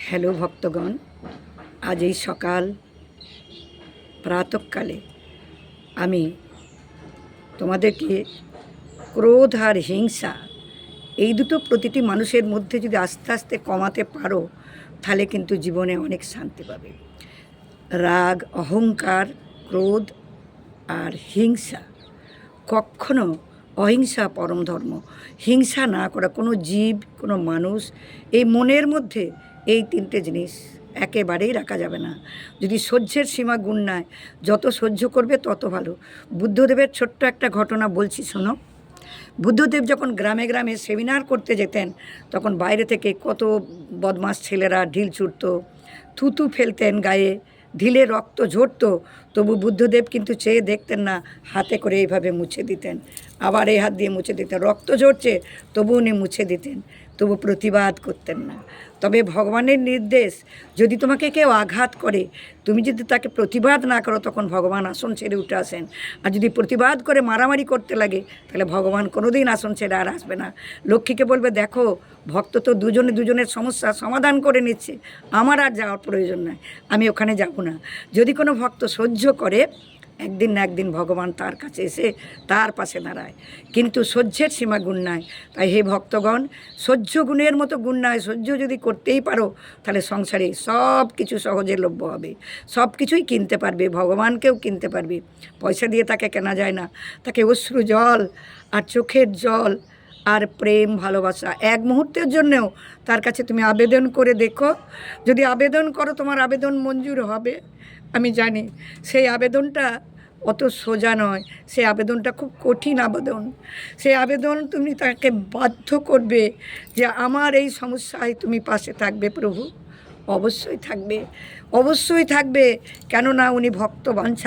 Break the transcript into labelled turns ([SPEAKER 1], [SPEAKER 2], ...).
[SPEAKER 1] Hello ভক্তগণ, আজ এই সকাল প্রাতঃকালে আমি তোমাদেরকে ক্রোধ আর হিংসা এই দুটো প্রতিটি মানুষের মধ্যে যদি আস্তে আস্তে কমাতে পারো তাহলে কিন্তু জীবনে অনেক শান্তি পাবে। রাগ, অহংকার, ক্রোধ আর হিংসা, কখনো অহিংসা পরম ধর্ম। হিংসা না করা, কোনো জীব, কোনো মানুষ, এই মনের মধ্যে এই তিনটে জিনিস একেবারেই রাখা যাবে না। যদি সহ্যের সীমা গুণ নাই, যত সহ্য করবে তত ভালো। বুদ্ধদেবের ছোট্ট একটা ঘটনা বলছি, শোনো। বুদ্ধদেব যখন গ্রামে গ্রামে সেমিনার করতে যেতেন, তখন বাইরে থেকে কত বদমাস ছেলেরা ঢিল ছুটতো, থুতু ফেলতেন গায়ে, ঢিলে রক্ত ঝরতো, তবু বুদ্ধদেব কিন্তু চেয়ে দেখতেন না, হাতে করে এইভাবে মুছে দিতেন, আবার এই হাত দিয়ে মুছে দিতেন। রক্ত ঝরছে তবু উনি মুছে দিতেন, তবু প্রতিবাদ করতেন না। তবে ভগবানের নির্দেশ, যদি তোমাকে কেউ আঘাত করে, তুমি যদি তাকে প্রতিবাদ না করো, তখন ভগবান আসন ছেড়ে উঠে আসেন। আর যদি প্রতিবাদ করে মারামারি করতে লাগে, তাহলে ভগবান কোনোদিন আসন ছেড়ে আর আসবে না। লক্ষ্মীকে বলবে, দেখো ভক্ত তো দুজনে দুজনের সমস্যা সমাধান করে নিচ্ছে, আমার আর যাওয়ার প্রয়োজন নাই, আমি ওখানে যাব না। যদি কোনো ভক্ত সহ্য করে, একদিন না একদিন ভগবান তার কাছে এসে তার পাশে দাঁড়ায়। কিন্তু সহ্যের সীমা গুণ নাই। তাই হে ভক্তগণ, সহ্য গুণের মতো গুণ নাই। সহ্য যদি করতেই পারো, তাহলে সংসারে সব কিছু সহজে লভ্য হবে, সব কিছুই কিনতে পারবে, ভগবানকেও কিনতে পারবে। পয়সা দিয়ে তাকে কেনা যায় না, তাকে অশ্রু জল আর চোখের জল আর প্রেম, ভালোবাসা, এক মুহূর্তের জন্যেও তার কাছে তুমি আবেদন করে দেখো। যদি আবেদন করো, তোমার আবেদন মঞ্জুর হবে। আমি জানি সেই আবেদনটা অত সোজা নয়, সেই আবেদনটা খুব কঠিন আবেদন। সেই আবেদন তুমি তাকে বাধ্য করবে যে আমার এই সমস্যায় তুমি পাশে থাকবে প্রভু। অবশ্যই থাকবে, অবশ্যই থাকবে, কেননা উনি ভক্ত বাঞ্ছা